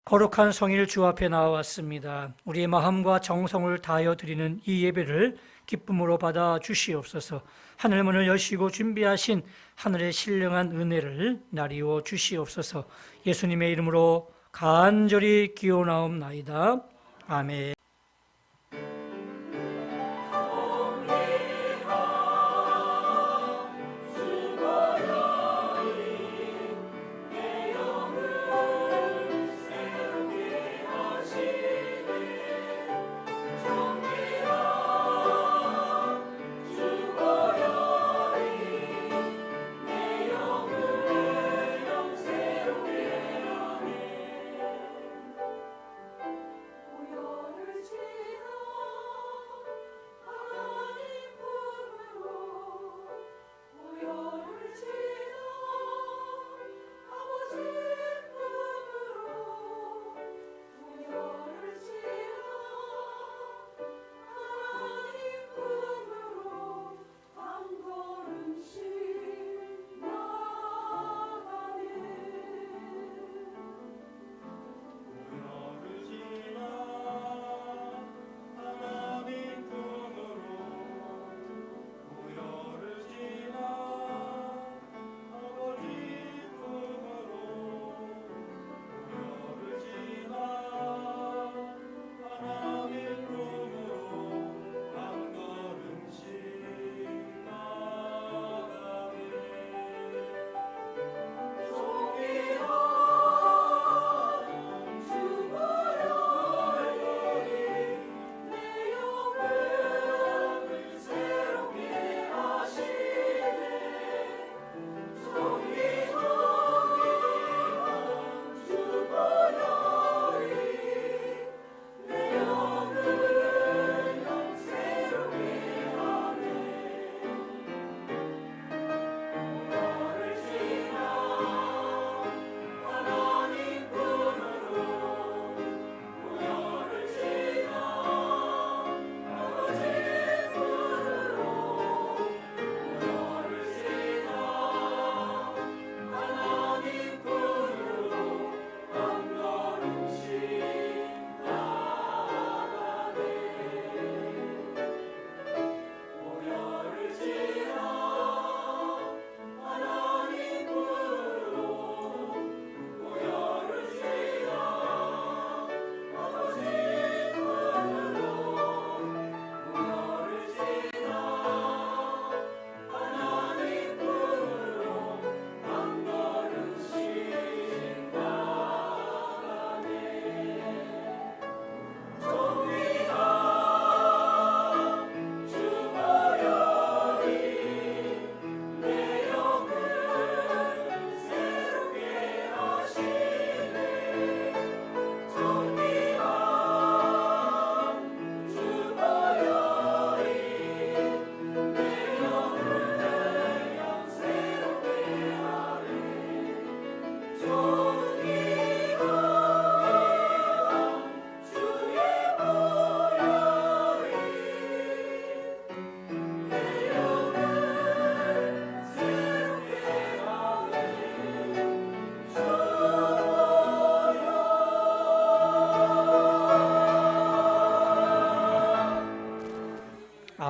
거룩한 성일 주 앞에 나왔습니다. 우리의 마음과 정성을 다하여 드리는 이 예배를 기쁨으로 받아 주시옵소서. 하늘 문을 여시고 준비하신 하늘의 신령한 은혜를 나리워 주시옵소서. 예수님의 이름으로 간절히 기원하옵나이다. 아멘.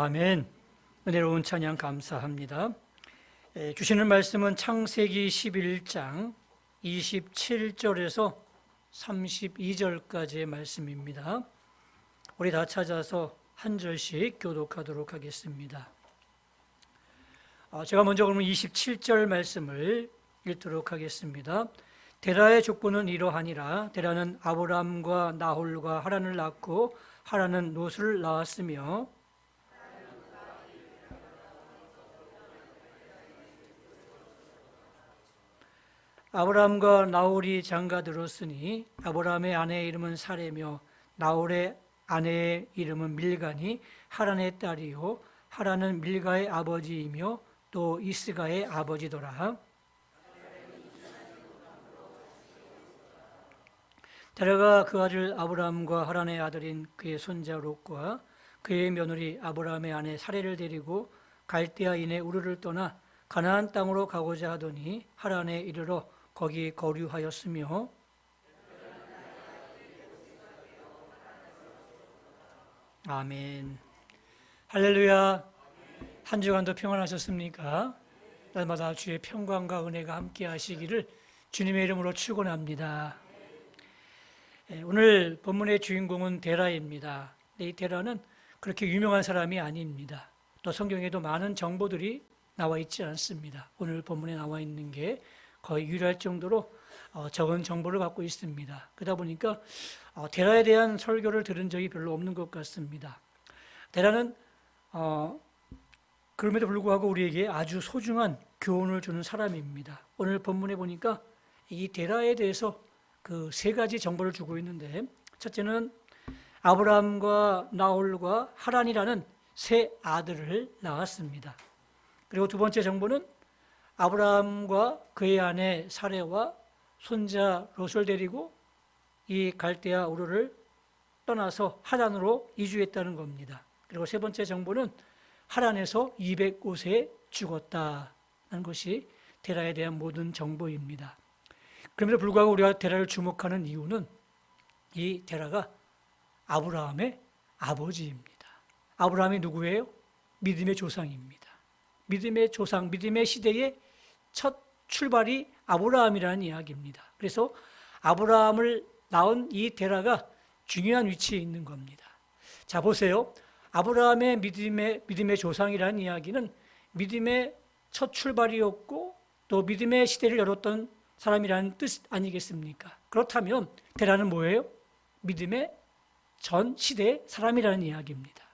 아멘. 은혜로운 찬양 감사합니다. 주시는 말씀은 창세기 11장 27절에서 32절까지의 말씀입니다. 우리 다 찾아서 한 절씩 교독하도록 하겠습니다. 제가 먼저 그러면 27절 말씀을 읽도록 하겠습니다. 데라의 족보는 이러하니라. 데라는 아브람과 나홀과 하란을 낳고 하란은 롯을 낳았으며 아브람과 나홀이 장가들었으니 아브람의 아내의 이름은 사레며 나홀의 아내의 이름은 밀가니 하란의 딸이요 하란은 밀가의 아버지이며 또 이스가의 아버지더라. 데라가 그 아들 아브람과 하란의 아들인 그의 손자 롯과 그의 며느리 아브람의 아내 사레를 데리고 갈대아인의 우르를 떠나 가나안 땅으로 가고자 하더니 하란에 이르러 거기 거류하였으며 아멘. 할렐루야. 한 주간도 평안하셨습니까? 날마다 주의 평강과 은혜가 함께 하시기를 주님의 이름으로 축원합니다. 오늘 본문의 주인공은 데라입니다. 이 데라는 그렇게 유명한 사람이 아닙니다. 또 성경에도 많은 정보들이 나와 있지 않습니다. 오늘 본문에 나와 있는 게 거의 유일할 정도로 적은 정보를 갖고 있습니다. 그러다 보니까 데라에 대한 설교를 들은 적이 별로 없는 것 같습니다. 데라는 그럼에도 불구하고 우리에게 아주 소중한 교훈을 주는 사람입니다. 오늘 본문에 보니까 이 데라에 대해서 그 세 가지 정보를 주고 있는데, 첫째는 아브라함과 나홀과 하란이라는 세 아들을 낳았습니다. 그리고 두 번째 정보는 아브라함과 그의 아내 사레와 손자 롯을 데리고 이 갈대아 우르를 떠나서 하란으로 이주했다는 겁니다. 그리고 세 번째 정보는 하란에서 205세에 죽었다는 것이 데라에 대한 모든 정보입니다. 그럼에도 불구하고 우리가 데라를 주목하는 이유는 이 데라가 아브라함의 아버지입니다. 아브라함이 누구예요? 믿음의 조상입니다. 믿음의 조상, 믿음의 시대의 첫 출발이 아브라함이라는 이야기입니다. 그래서 아브라함을 낳은 이 데라가 중요한 위치에 있는 겁니다. 자, 보세요. 아브라함의 믿음의 조상이라는 이야기는 믿음의 첫 출발이었고 또 믿음의 시대를 열었던 사람이라는 뜻 아니겠습니까? 그렇다면 데라는 뭐예요? 믿음의 전 시대의 사람이라는 이야기입니다.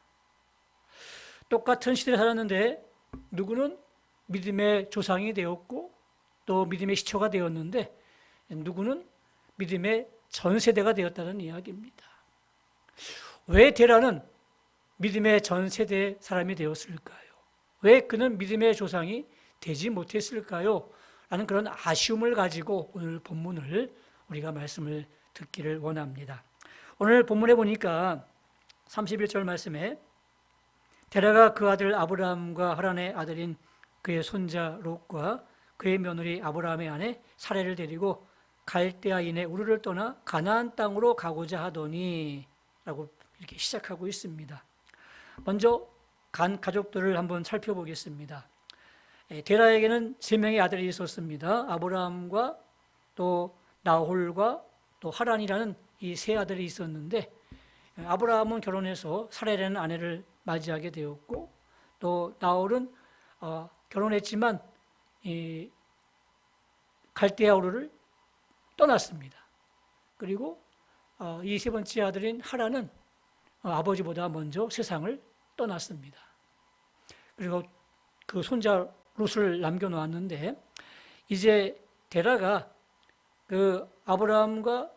똑같은 시대를 살았는데 누구는 믿음의 조상이 되었고 또 믿음의 시초가 되었는데 누구는 믿음의 전 세대가 되었다는 이야기입니다. 왜 데라는 믿음의 전 세대 사람이 되었을까요? 왜 그는 믿음의 조상이 되지 못했을까요? 라는 그런 아쉬움을 가지고 오늘 본문을 우리가 말씀을 듣기를 원합니다. 오늘 본문에 보니까 31절 말씀에 데라가 그 아들 아브라함과 하란의 아들인 그의 손자 롯과 그의 며느리 아브라함의 아내 사레를 데리고 갈대아인의 우르를 떠나 가나안 땅으로 가고자 하더니 라고 이렇게 시작하고 있습니다. 먼저 간 가족들을 한번 살펴보겠습니다. 데라에게는 세 명의 아들이 있었습니다. 아브라함과 또 나홀과 또 하란이라는 이 세 아들이 있었는데, 아브라함은 결혼해서 사레라는 아내를 맞이하게 되었고 또 나홀은 결혼했지만 이 갈대아 우르를 떠났습니다. 그리고 이 세 번째 아들인 하란은 아버지보다 먼저 세상을 떠났습니다. 그리고 그 손자 롯을 남겨놓았는데 이제 데라가 그 아브라함과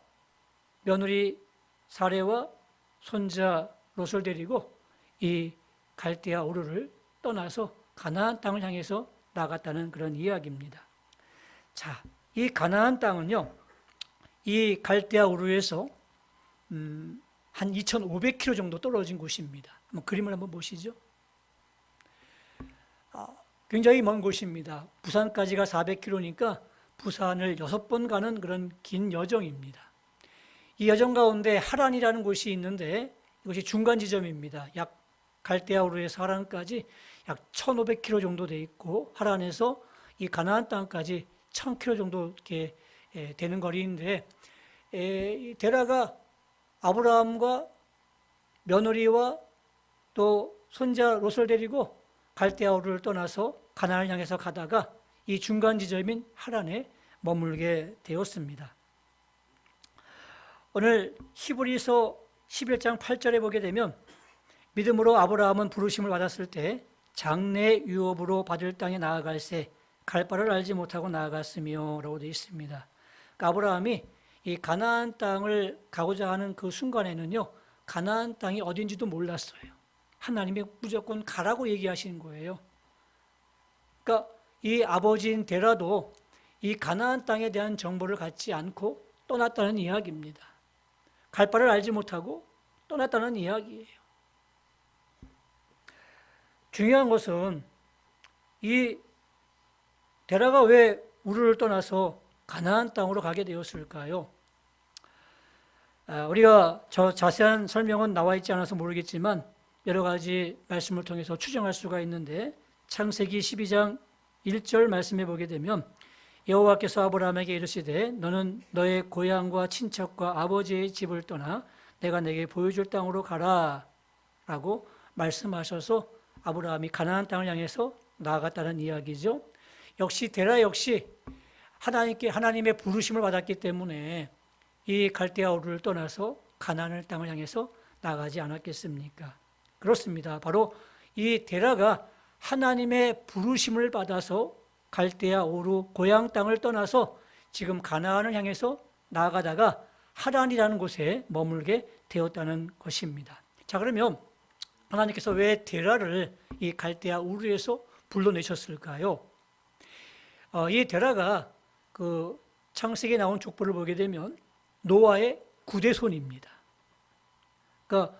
며느리 사레와 손자 롯을 데리고 이 갈대아 우르를 떠나서 가나안 땅을 향해서 나갔다는 그런 이야기입니다. 자, 이 가나안 땅은요, 이 갈대아 우르에서 한 2,500km 정도 떨어진 곳입니다. 한번 그림을 한번 보시죠. 굉장히 먼 곳입니다. 부산까지가 400km니까 부산을 6번 가는 그런 긴 여정입니다. 이 여정 가운데 하란이라는 곳이 있는데 이것이 중간 지점입니다. 약 갈대아우르에서 하란까지 약 1,500km 정도 돼 있고 하란에서 이 가나안 땅까지 1,000km 정도 이렇게 되는 거리인데, 데라가 아브라함과 며느리와 또 손자 롯을 데리고 갈대아우르를 떠나서 가나안을 향해서 가다가 이 중간 지점인 하란에 머물게 되었습니다. 오늘 히브리서 11장 8절에 보게 되면 믿음으로 아브라함은 부르심을 받았을 때 장래 유업으로 받을 땅에 나아갈새 갈 바를 알지 못하고 나아갔으며 라고 되어 있습니다. 그러니까 아브라함이 이 가나안 땅을 가고자 하는 그 순간에는요, 가나안 땅이 어딘지도 몰랐어요. 하나님이 무조건 가라고 얘기하시는 거예요. 그러니까 이 아버지인 데라도 이 가나안 땅에 대한 정보를 갖지 않고 떠났다는 이야기입니다. 갈 바를 알지 못하고 떠났다는 이야기예요. 중요한 것은 이 데라가 왜 우르를 떠나서 가나안 땅으로 가게 되었을까요? 우리가 저 자세한 설명은 나와 있지 않아서 모르겠지만 여러 가지 말씀을 통해서 추정할 수가 있는데, 창세기 12장 1절 말씀해 보게 되면 여호와께서 아브라함에게 이르시되 너는 너의 고향과 친척과 아버지의 집을 떠나 내가 내게 보여줄 땅으로 가라 라고 말씀하셔서 아브라함이 가나안 땅을 향해서 나아갔다는 이야기죠. 역시 데라 역시 하나님의 부르심을 받았기 때문에 이 갈대아 우르를 떠나서 가나안 땅을 향해서 나가지 않았겠습니까? 그렇습니다. 바로 이 데라가 하나님의 부르심을 받아서 갈대아 우르 고향 땅을 떠나서 지금 가나안을 향해서 나아가다가 하란이라는 곳에 머물게 되었다는 것입니다. 자, 그러면 하나님께서 왜 데라를 이 갈대아 우르에서 불러내셨을까요? 이 데라가 그 창세기에 나온 족보를 보게 되면 노아의 구대손입니다. 그러니까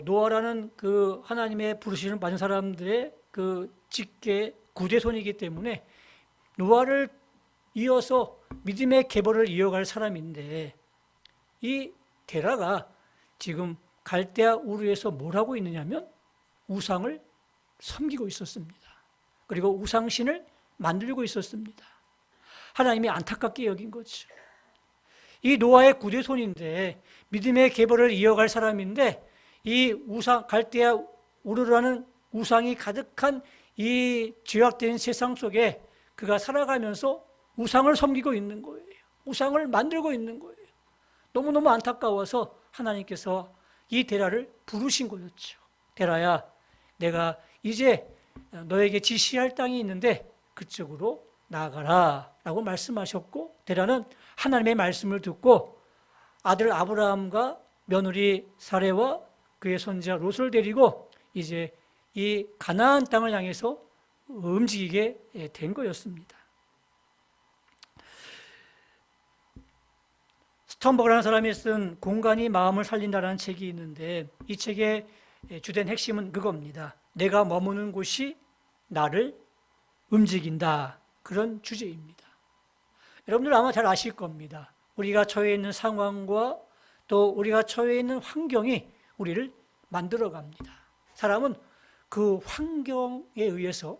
노아라는 그 하나님의 부르심을 받은 사람들의 그 직계 구대손이기 때문에 노아를 이어서 믿음의 계보를 이어갈 사람인데, 이 데라가 지금 갈대아 우르에서 뭘 하고 있느냐면 우상을 섬기고 있었습니다. 그리고 우상신을 만들고 있었습니다. 하나님이 안타깝게 여긴 거죠. 이 노아의 구대손인데 믿음의 계보를 이어갈 사람인데, 이 우상 갈대아 우르라는 우상이 가득한 이 죄악된 세상 속에 그가 살아가면서 우상을 섬기고 있는 거예요. 우상을 만들고 있는 거예요. 너무너무 안타까워서 하나님께서 이 데라를 부르신 거였죠. 데라야, 내가 이제 너에게 지시할 땅이 있는데 그쪽으로 나아가라 라고 말씀하셨고, 데라는 하나님의 말씀을 듣고 아들 아브라함과 며느리 사레와 그의 손자 롯을 데리고 이제 이 가나안 땅을 향해서 움직이게 된 거였습니다. 스턴버그라는 사람이 쓴 공간이 마음을 살린다라는 책이 있는데, 이 책의 주된 핵심은 그겁니다. 내가 머무는 곳이 나를 움직인다, 그런 주제입니다. 여러분들 아마 잘 아실 겁니다. 우리가 처해 있는 상황과 또 우리가 처해 있는 환경이 우리를 만들어 갑니다. 사람은 그 환경에 의해서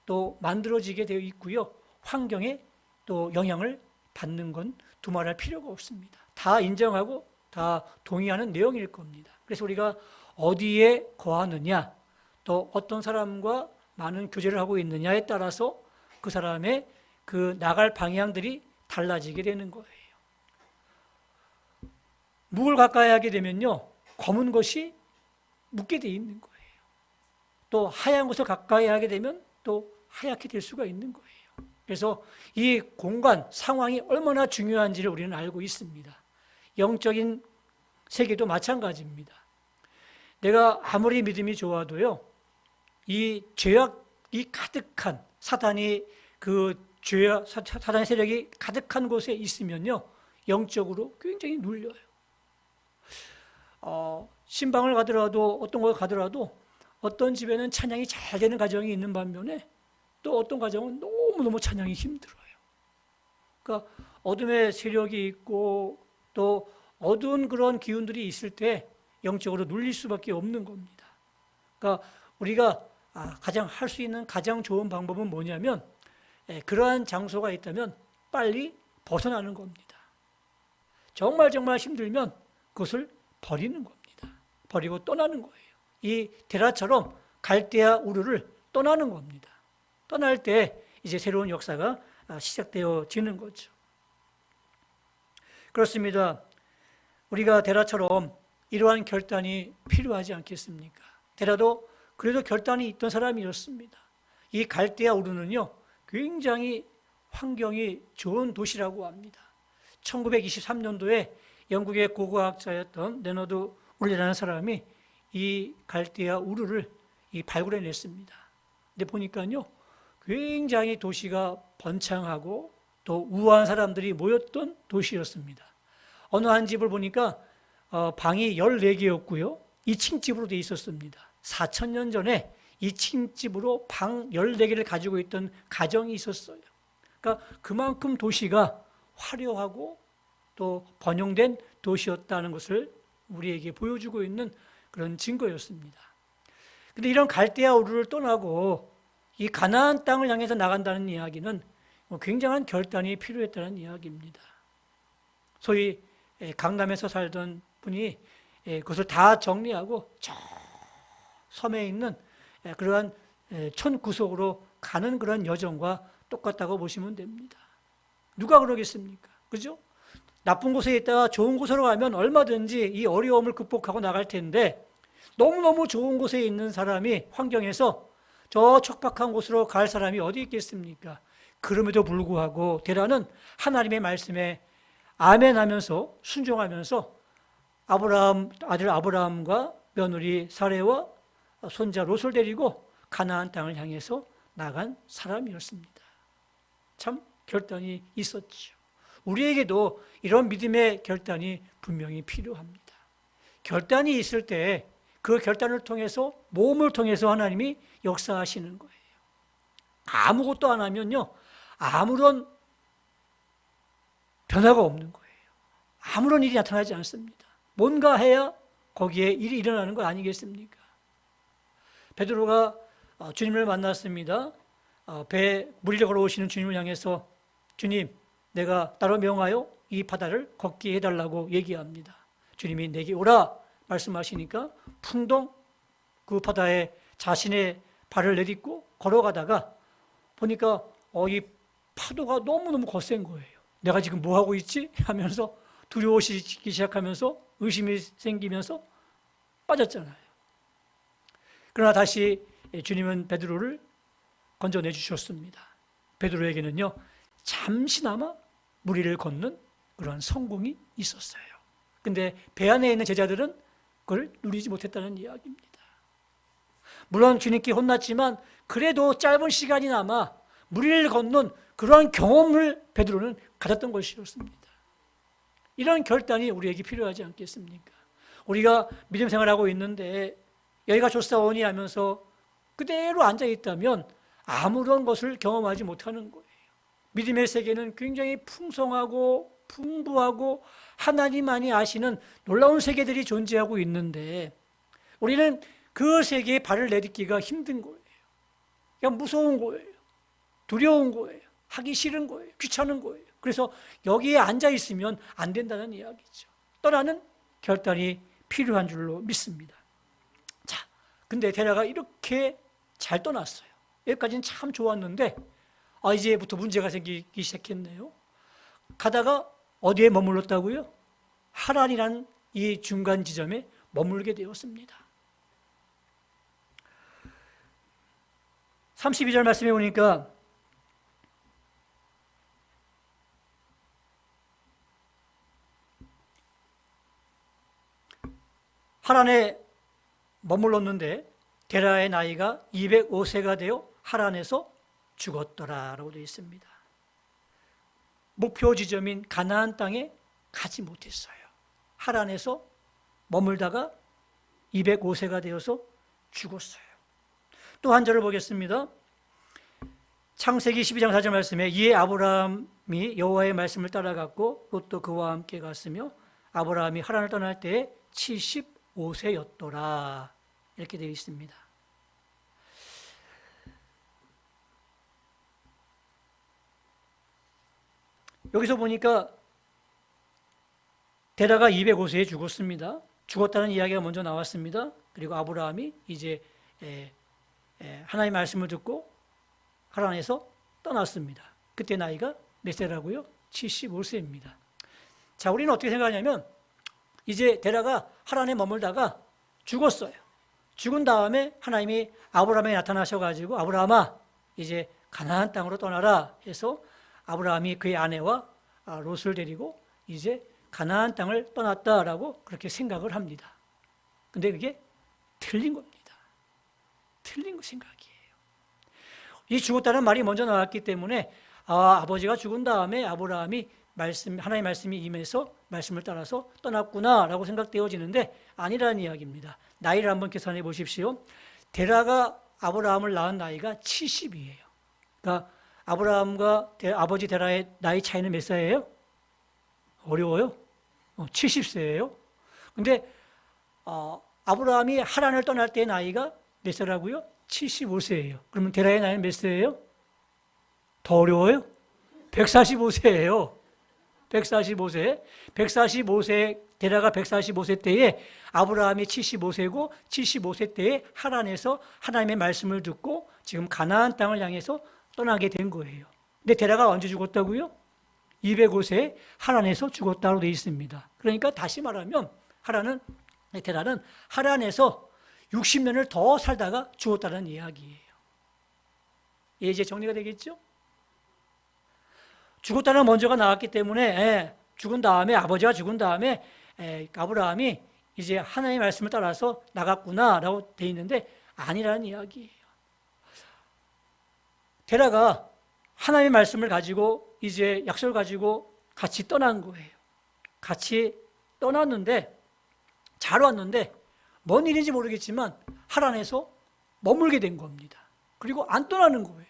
또 만들어지게 되어 있고요, 환경에 또 영향을 받는 건 두말할 필요가 없습니다. 다 인정하고 다 동의하는 내용일 겁니다. 그래서 우리가 어디에 거하느냐, 또 어떤 사람과 많은 교제를 하고 있느냐에 따라서 그 사람의 그 나갈 방향들이 달라지게 되는 거예요. 묵을 가까이 하게 되면요, 검은 것이 묵게 되어 있는 거예요. 또 하얀 것을 가까이 하게 되면 또 하얗게 될 수가 있는 거예요. 그래서 이 공간, 상황이 얼마나 중요한지를 우리는 알고 있습니다. 영적인 세계도 마찬가지입니다. 내가 아무리 믿음이 좋아도요, 이 죄악이 가득한 사단의 세력이 가득한 곳에 있으면요, 영적으로 굉장히 눌려요. 신방을 가더라도 어떤 곳에 가더라도 어떤 집에는 찬양이 잘 되는 가정이 있는 반면에 또 어떤 가정은 너무너무 찬양이 힘들어요. 그러니까 어둠의 세력이 있고 또 어두운 그런 기운들이 있을 때 영적으로 눌릴 수밖에 없는 겁니다. 그러니까 우리가 가장 할 수 있는 가장 좋은 방법은 뭐냐면, 그러한 장소가 있다면 빨리 벗어나는 겁니다. 정말 힘들면 그것을 버리는 겁니다. 버리고 떠나는 거예요. 이 데라처럼 갈대아 우르를 떠나는 겁니다. 떠날 때 이제 새로운 역사가 시작되어지는 거죠. 그렇습니다. 우리가 데라처럼 이러한 결단이 필요하지 않겠습니까? 데라도 그래도 결단이 있던 사람이었습니다. 이 갈대아 우르는요, 굉장히 환경이 좋은 도시라고 합니다. 1923년도에 영국의 고고학자였던 레너드 울리라는 사람이 이 갈대아 우르를 발굴해냈습니다. 근데 보니까요, 굉장히 도시가 번창하고 또 우아한 사람들이 모였던 도시였습니다. 어느 한 집을 보니까 방이 14개였고요. 2층 집으로 되어 있었습니다. 4,000년 전에 2층 집으로 방 14개를 가지고 있던 가정이 있었어요. 그러니까 그만큼 도시가 화려하고 또 번영된 도시였다는 것을 우리에게 보여주고 있는 그런 증거였습니다. 근데 이런 갈대아 우르를 떠나고 이 가나안 땅을 향해서 나간다는 이야기는 굉장한 결단이 필요했다는 이야기입니다. 소위 강남에서 살던 분이 그것을 다 정리하고 저 섬에 있는 그러한 촌구석으로 가는 그런 여정과 똑같다고 보시면 됩니다. 누가 그러겠습니까? 그죠? 나쁜 곳에 있다가 좋은 곳으로 가면 얼마든지 이 어려움을 극복하고 나갈 텐데 너무너무 좋은 곳에 있는 사람이 환경에서 저 척박한 곳으로 갈 사람이 어디 있겠습니까? 그럼에도 불구하고 데라는 하나님의 말씀에 아멘하면서 순종하면서 아들 아브라함과 며느리 사레와 손자 롯을 데리고 가나안 땅을 향해서 나간 사람이었습니다. 참 결단이 있었죠. 우리에게도 이런 믿음의 결단이 분명히 필요합니다. 결단이 있을 때 그 결단을 통해서 모험을 통해서 하나님이 역사하시는 거예요. 아무것도 안 하면요, 아무런 변화가 없는 거예요. 아무런 일이 나타나지 않습니다. 뭔가 해야 거기에 일이 일어나는 거 아니겠습니까? 베드로가 주님을 만났습니다. 배에 물이 걸어오시는 주님을 향해서 주님, 내가 따로 명하여 이 바다를 걷게 해달라고 얘기합니다. 주님이 내게 오라 말씀하시니까 풍덩 그 바다에 자신의 발을 내딛고 걸어가다가 보니까 이 파도가 너무너무 거센 거예요. 내가 지금 뭐 하고 있지? 하면서 두려워지기 시작하면서 의심이 생기면서 빠졌잖아요. 그러나 다시 주님은 베드로를 건져내 주셨습니다. 베드로에게는요, 잠시나마 물 위를 걷는 그런 성공이 있었어요. 근데 배 안에 있는 제자들은 그걸 누리지 못했다는 이야기입니다. 물론 주님께 혼났지만 그래도 짧은 시간이나마 물 위를 걷는 그러한 경험을 베드로는 가졌던 것이었습니다. 이런 결단이 우리에게 필요하지 않겠습니까? 우리가 믿음 생활하고 있는데 여기가 좋사오니 하면서 그대로 앉아있다면 아무런 것을 경험하지 못하는 거예요. 믿음의 세계는 굉장히 풍성하고 풍부하고 하나님만이 아시는 놀라운 세계들이 존재하고 있는데 우리는 그 세계에 발을 내딛기가 힘든 거예요. 그냥 무서운 거예요. 두려운 거예요. 하기 싫은 거예요. 귀찮은 거예요. 그래서 여기에 앉아있으면 안 된다는 이야기죠. 떠나는 결단이 필요한 줄로 믿습니다. 자, 근데 데라가 이렇게 잘 떠났어요. 여기까지는 참 좋았는데 이제부터 문제가 생기기 시작했네요. 가다가 어디에 머물렀다고요? 하란이라는 이 중간 지점에 머물게 되었습니다. 32절 말씀에 보니까 하란에 머물렀는데 데라의 나이가 205세가 되어 하란에서 죽었더라라고 되어 있습니다. 목표 지점인 가나안 땅에 가지 못했어요. 하란에서 머물다가 205세가 되어서 죽었어요. 또 한 절을 보겠습니다. 창세기 12장 4절 말씀에 이에 아브라함이 여호와의 말씀을 따라갔고 롯도 그와 함께 갔으며 아브라함이 하란을 떠날 때에 75세였더라 이렇게 되어 있습니다. 여기서 보니까 데라가 205세에 죽었습니다. 죽었다는 이야기가 먼저 나왔습니다. 그리고 아브라함이 이제 하나님의 말씀을 듣고 하란에서 떠났습니다. 그때 나이가 몇 세라고요? 75세입니다. 자, 우리는 어떻게 생각하냐면 이제 데라가 하란에 머물다가 죽었어요. 죽은 다음에 하나님이 아브라함에 나타나셔가지고 아브라함아 이제 가나안 땅으로 떠나라 해서 아브라함이 그의 아내와 롯을 데리고 이제 가나안 땅을 떠났다라고 그렇게 생각을 합니다. 근데 그게 틀린 겁니다. 틀린 생각이에요. 이 죽었다는 말이 먼저 나왔기 때문에 아버지가 죽은 다음에 아브라함이 하나님의 말씀이 임해서 말씀을 따라서 떠났구나라고 생각되어지는데 아니라는 이야기입니다. 나이를 한번 계산해 보십시오. 데라가 아브라함을 낳은 나이가 70이에요. 그러니까 아브라함과 아버지 데라의 나이 차이는 몇 살이에요? 어려워요? 70세예요. 근데 아브라함이 하란을 떠날 때 나이가 몇 살이라고요? 75세예요. 그러면 데라의 나이는 몇 세예요? 더 어려워요? 145세예요. 145세. 145세, 데라가 145세 때에 아브라함이 75세고 75세 때에 하란에서 하나님의 말씀을 듣고 지금 가나안 땅을 향해서 떠나게 된 거예요. 근데 데라가 언제 죽었다고요? 205세에 하란에서 죽었다고 되어 있습니다. 그러니까 다시 말하면 데라는 하란에서 60년을 더 살다가 죽었다는 이야기예요. 이제 정리가 되겠죠? 죽었다는 먼저가 나왔기 때문에 죽은 다음에 아버지가 죽은 다음에 아브라함이 이제 하나님의 말씀을 따라서 나갔구나라고 되어 있는데 아니라는 이야기예요. 데라가 하나님의 말씀을 가지고 이제 약속을 가지고 같이 떠난 거예요. 같이 떠났는데 잘 왔는데 뭔 일인지 모르겠지만 하란에서 머물게 된 겁니다. 그리고 안 떠나는 거예요.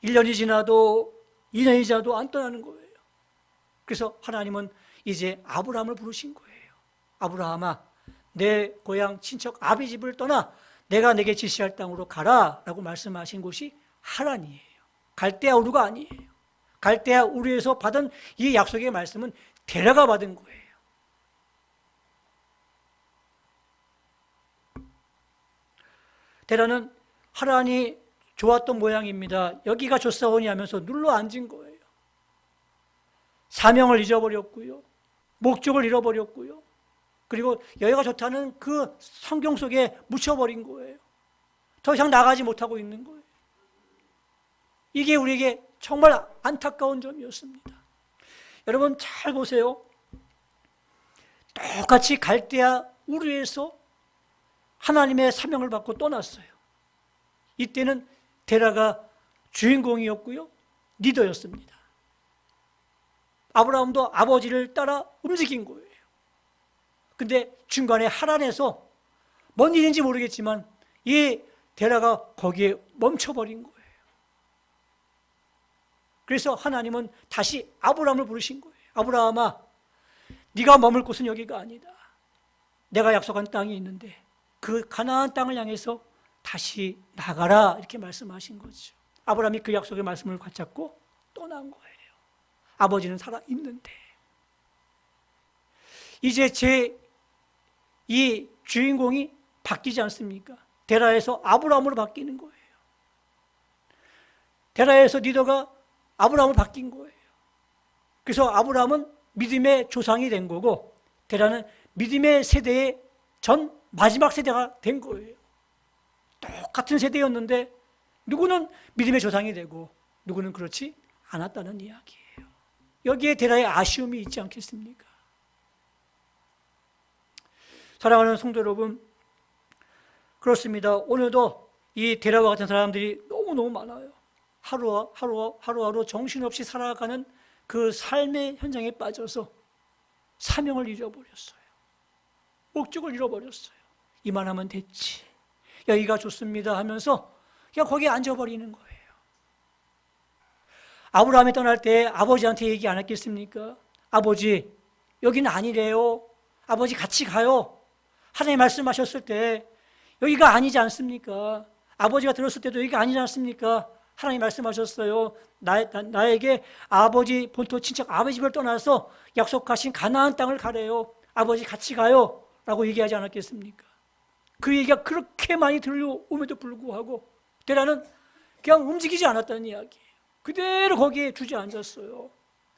1년이 지나도 2년이 지나도 안 떠나는 거예요. 그래서 하나님은 이제 아브라함을 부르신 거예요. 아브라함아, 내 고향 친척 아비 집을 떠나 내가 내게 지시할 땅으로 가라 라고 말씀하신 곳이 하란이에요. 갈대아 우르가 아니에요. 갈대아 우르에서 받은 이 약속의 말씀은 데라가 받은 거예요. 데라는 하란이 좋았던 모양입니다. 여기가 좋사오니 하면서 눌러 앉은 거예요. 사명을 잊어버렸고요. 목적을 잃어버렸고요. 그리고 여기가 좋다는 그 성경 속에 묻혀버린 거예요. 더 이상 나가지 못하고 있는 거예요. 이게 우리에게 정말 안타까운 점이었습니다. 여러분 잘 보세요. 똑같이 갈대아 우르에서 하나님의 사명을 받고 떠났어요. 이때는 데라가 주인공이었고요. 리더였습니다. 아브라함도 아버지를 따라 움직인 거예요. 근데 중간에 하란에서 뭔 일인지 모르겠지만 이 데라가 거기에 멈춰버린 거예요. 그래서 하나님은 다시 아브라함을 부르신 거예요. 아브라함아, 네가 머물 곳은 여기가 아니다. 내가 약속한 땅이 있는데 그 가나안 땅을 향해서 다시 나가라 이렇게 말씀하신 거죠. 아브라함이 그 약속의 말씀을 붙잡고 떠난 거예요. 아버지는 살아있는데 이제 이 주인공이 바뀌지 않습니까? 데라에서 아브라함으로 바뀌는 거예요. 데라에서 리더가 아브라함으로 바뀐 거예요. 그래서 아브라함은 믿음의 조상이 된 거고 데라는 믿음의 세대의 전 마지막 세대가 된 거예요. 똑같은 세대였는데 누구는 믿음의 조상이 되고 누구는 그렇지 않았다는 이야기예요. 여기에 데라의 아쉬움이 있지 않겠습니까? 사랑하는 성도 여러분, 그렇습니다. 오늘도 이 데라와 같은 사람들이 너무너무 많아요. 하루하루 정신없이 살아가는 그 삶의 현장에 빠져서 사명을 잃어버렸어요. 목적을 잃어버렸어요. 이만하면 됐지, 여기가 좋습니다 하면서 그냥 거기에 앉아버리는 거예요. 아브라함이 떠날 때 아버지한테 얘기 안 했겠습니까? 아버지, 여기는 아니래요. 아버지 같이 가요. 하나님 말씀하셨을 때 여기가 아니지 않습니까? 아버지가 들었을 때도 여기가 아니지 않습니까? 하나님 말씀하셨어요. 나에게 아버지 본토 친척 아버지 집을 떠나서 약속하신 가나안 땅을 가래요. 아버지 같이 가요 라고 얘기하지 않았겠습니까? 그 얘기가 그렇게 많이 들려옴에도 불구하고 데라는 그냥 움직이지 않았다는 이야기예요. 그대로 거기에 주저앉았어요.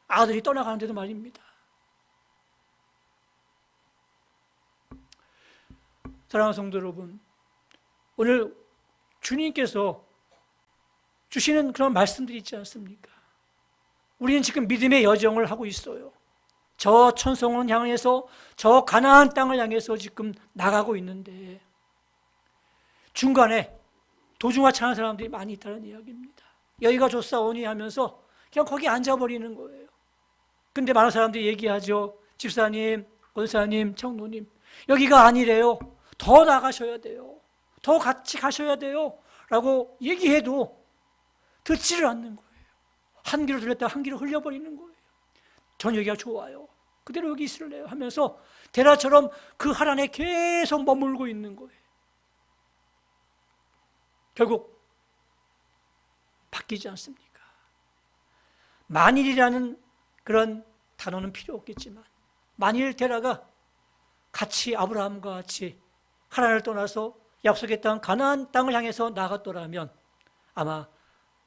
아들이 떠나가는데도 말입니다. 사랑하는 성도 여러분, 오늘 주님께서 주시는 그런 말씀들이 있지 않습니까? 우리는 지금 믿음의 여정을 하고 있어요. 저 천성을 향해서 저 가나안 땅을 향해서 지금 나가고 있는데 중간에 도중하차하는 사람들이 많이 있다는 이야기입니다. 여기가 좋사오니 하면서 그냥 거기 앉아버리는 거예요. 근데 많은 사람들이 얘기하죠. 집사님, 권사님, 청노님, 여기가 아니래요. 더 나가셔야 돼요. 더 같이 가셔야 돼요 라고 얘기해도 듣지를 않는 거예요. 한 귀로 들렸다가 한 귀로 흘려버리는 거예요. 전 여기가 좋아요. 그대로 여기 있을래요 하면서 데라처럼 그 하란에 계속 머물고 있는 거예요. 결국 바뀌지 않습니까? 만일이라는 그런 단어는 필요 없겠지만 만일 데라가 같이 아브라함과 같이 하란을 떠나서 약속의 땅 가나안 땅을 향해서 나갔더라면 아마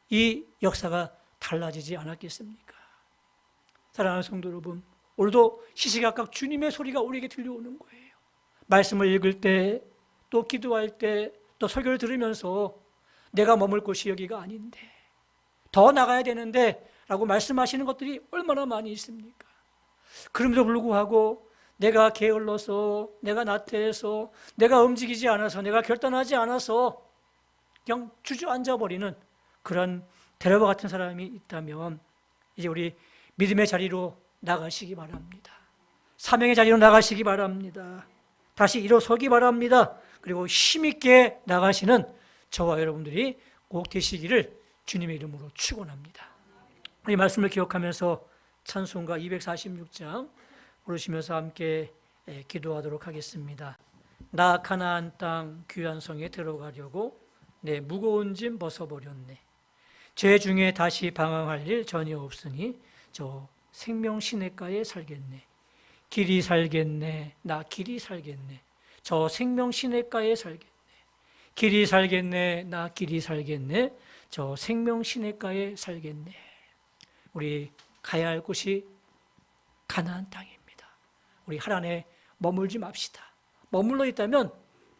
이 역사가 달라지지 않았겠습니까? 사랑하는 성도 여러분, 오늘도 시시각각 주님의 소리가 우리에게 들려오는 거예요. 말씀을 읽을 때, 또 기도할 때, 또 설교를 들으면서 내가 머물 곳이 여기가 아닌데 더 나가야 되는데 라고 말씀하시는 것들이 얼마나 많이 있습니까? 그럼에도 불구하고 내가 게을러서, 내가 나태해서, 내가 움직이지 않아서, 내가 결단하지 않아서 그냥 주저앉아버리는 그런 데라와 같은 사람이 있다면 이제 우리 믿음의 자리로 나가시기 바랍니다. 사명의 자리로 나가시기 바랍니다. 다시 일어서기 바랍니다. 그리고 힘있게 나가시는 저와 여러분들이 꼭 되시기를 주님의 이름으로 축원합니다. 이 말씀을 기억하면서 찬송가 246장 부르시면서 함께 기도하도록 하겠습니다. 나 가나안 땅 귀한 성에 들어가려고 내 무거운 짐 벗어버렸네. 죄 중에 다시 방황할 일 전혀 없으니 저 생명 시냇가에 살겠네. 길이 살겠네. 나 길이 살겠네. 저 생명 시냇가에 살겠네. 길이 살겠네. 나 길이 살겠네. 저 생명 시냇가에 살겠네. 우리 가야 할 곳이 가나안 땅입니다. 우리 하란에 머물지 맙시다. 머물러 있다면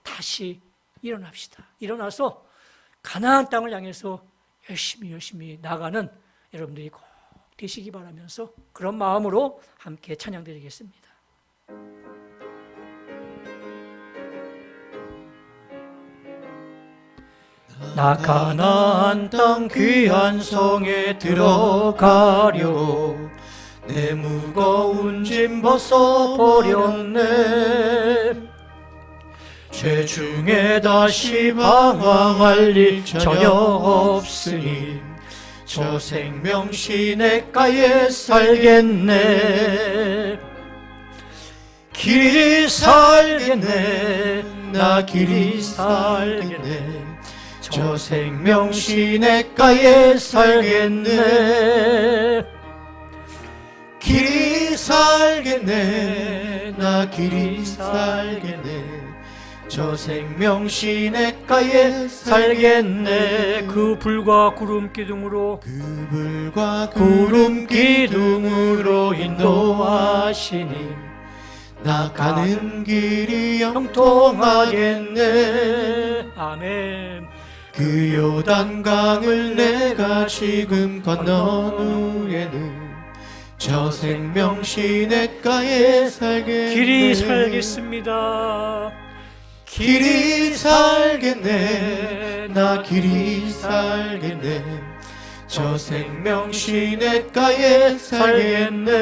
다시 일어납시다. 일어나서 가나안 땅을 향해서 열심히 나가는 여러분들이 꼭 되시기 바라면서 그런 마음으로 함께 찬양드리겠습니다. 나 가나안 땅 귀한 성에 들어가려 내 무거운 짐 벗어버렸네. 죄 중에 다시 방황할 일 전혀 없으니 저 생명 시냇가에 살겠네. 길이 살겠네. 나 길이 살겠네. 저 생명 시냇가에 살겠네. 길이 살겠네. 나 길이 살겠네. 저 생명 시냇가에 살겠네. 그 불과 구름 기둥으로 인도하시니 나 가는 길이 형통하겠네. 아멘. 그 요단강을 내가 지금 건넌 후에는 저 생명 시냇가에 살겠네. 길이 살겠습니다. 길이 살겠네. 나 길이 살겠네. 저 생명 시냇가에 살겠네.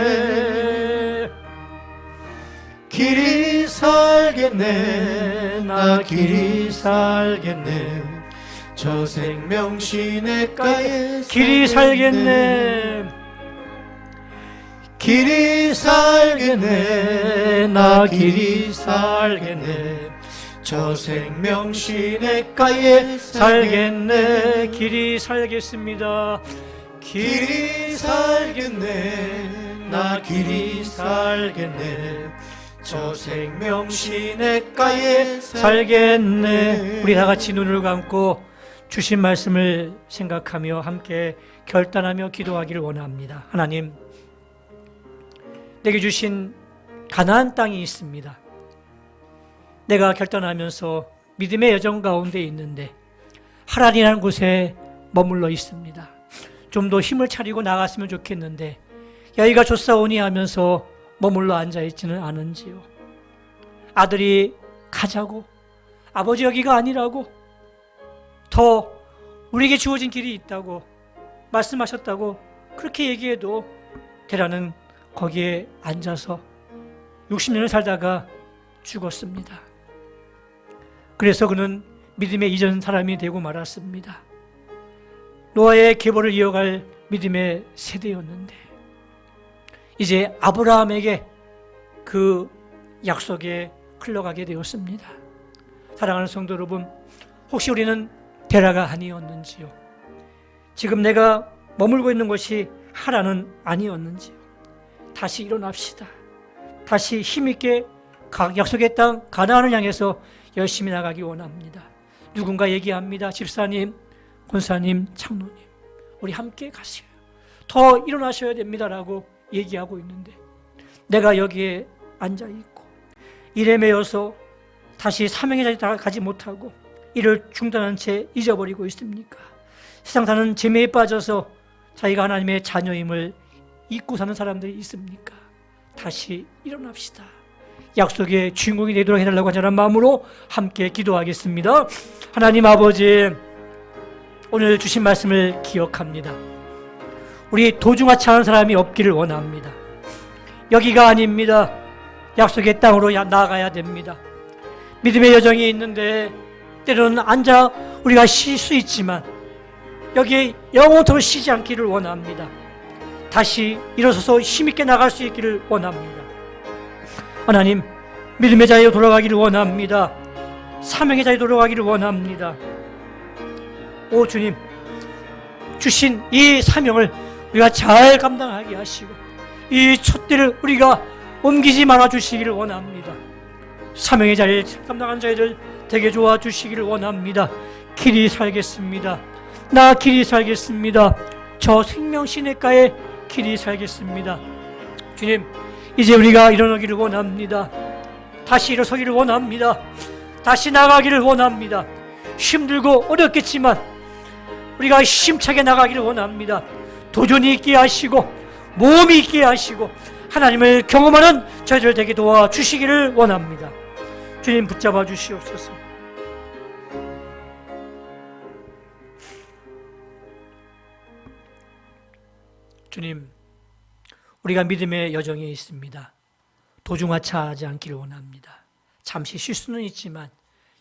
길이 살겠네. 나 길이 살겠네. 저 생명 시냇가에 길이 살겠네. 길이 살겠네. 나 길이 살겠네. 저 생명 시냇가에 살겠네. 길이 살겠습니다. 길이 살겠네. 나 길이 살겠네. 저 생명 시냇가에 살겠네. 우리 다 같이 눈을 감고 주신 말씀을 생각하며 함께 결단하며 기도하기를 원합니다. 하나님, 내게 주신 가나안 땅이 있습니다. 내가 결단하면서 믿음의 여정 가운데 있는데 하란이라는 곳에 머물러 있습니다. 좀 더 힘을 차리고 나갔으면 좋겠는데 여기가 좋사오니 하면서 머물러 앉아있지는 않은지요. 아들이 가자고, 아버지 여기가 아니라고, 더 우리에게 주어진 길이 있다고 말씀하셨다고 그렇게 얘기해도 데라는 거기에 앉아서 60년을 살다가 죽었습니다. 그래서 그는 믿음의 이전 사람이 되고 말았습니다. 노아의 계보를 이어갈 믿음의 세대였는데 이제 아브라함에게 그 약속에 흘러가게 되었습니다. 사랑하는 성도 여러분, 혹시 우리는 데라가 아니었는지요? 지금 내가 머물고 있는 곳이 하란은 아니었는지요? 다시 일어납시다. 다시 힘있게 약속의 땅 가나안을 향해서 열심히 나가기 원합니다. 누군가 얘기합니다. 집사님, 권사님, 장로님, 우리 함께 가세요. 더 일어나셔야 됩니다라고 얘기하고 있는데 내가 여기에 앉아있고 일에 매여서 다시 사명의 자리에 가지 못하고 일을 중단한 채 잊어버리고 있습니까? 세상 사는 재미에 빠져서 자기가 하나님의 자녀임을 잊고 사는 사람들이 있습니까? 다시 일어납시다. 약속의 주인공이 되도록 해달라고 하자는 마음으로 함께 기도하겠습니다. 하나님 아버지, 오늘 주신 말씀을 기억합니다. 우리 도중하지 않은 사람이 없기를 원합니다. 여기가 아닙니다. 약속의 땅으로 나아가야 됩니다. 믿음의 여정이 있는데 때로는 앉아 우리가 쉴 수 있지만 여기에 영원토록 쉬지 않기를 원합니다. 다시 일어서서 힘있게 나갈 수 있기를 원합니다. 하나님, 믿음의 자리로 돌아가기를 원합니다. 사명의 자리로 돌아가기를 원합니다. 오 주님, 주신 이 사명을 우리가 잘 감당하게 하시고 이 촛대를 우리가 옮기지 말아 주시기를 원합니다. 사명의 자리를 감당한 자들 되게 도와 주시기를 원합니다. 길이 살겠습니다. 나 길이 살겠습니다. 저 생명시내가에 길이 살겠습니다. 주님, 이제 우리가 일어나기를 원합니다. 다시 일어서기를 원합니다. 다시 나가기를 원합니다. 힘들고 어렵겠지만 우리가 힘차게 나가기를 원합니다. 도전이 있게 하시고 모험이 있게 하시고 하나님을 경험하는 저희들 되게 도와주시기를 원합니다. 주님, 붙잡아 주시옵소서. 주님, 우리가 믿음의 여정에 있습니다. 도중하차하지 않기를 원합니다. 잠시 쉴 수는 있지만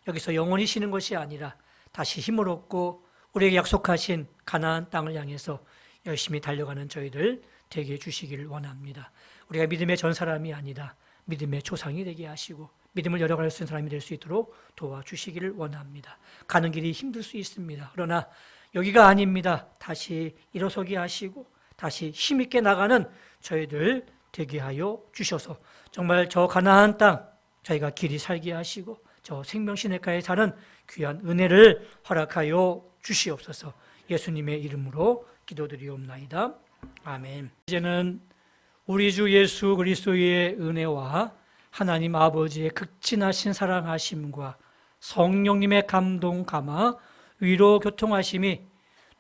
여기서 영원히 쉬는 것이 아니라 다시 힘을 얻고 우리에게 약속하신 가나안 땅을 향해서 열심히 달려가는 저희들 되게 해주시기를 원합니다. 우리가 믿음의 전 사람이 아니라 믿음의 조상이 되게 하시고 믿음을 열어갈 수 있는 사람이 될 수 있도록 도와주시기를 원합니다. 가는 길이 힘들 수 있습니다. 그러나 여기가 아닙니다. 다시 일어서게 하시고 다시 힘있게 나가는 저희들 되게 하여 주셔서 정말 저 가나안 땅 저희가 길이 살게 하시고 저 생명시내가에 사는 귀한 은혜를 허락하여 주시옵소서. 예수님의 이름으로 기도드리옵나이다. 아멘. 이제는 우리 주 예수 그리스도의 은혜와 하나님 아버지의 극진하신 사랑하심과 성령님의 감동 감화 위로 교통하심이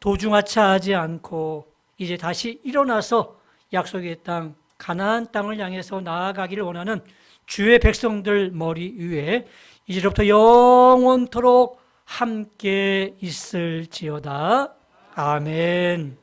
도중하차하지 않고 이제 다시 일어나서 약속의 땅 가나안 땅을 향해서 나아가기를 원하는 주의 백성들 머리 위에 이제부터 영원토록 함께 있을지어다. 아멘.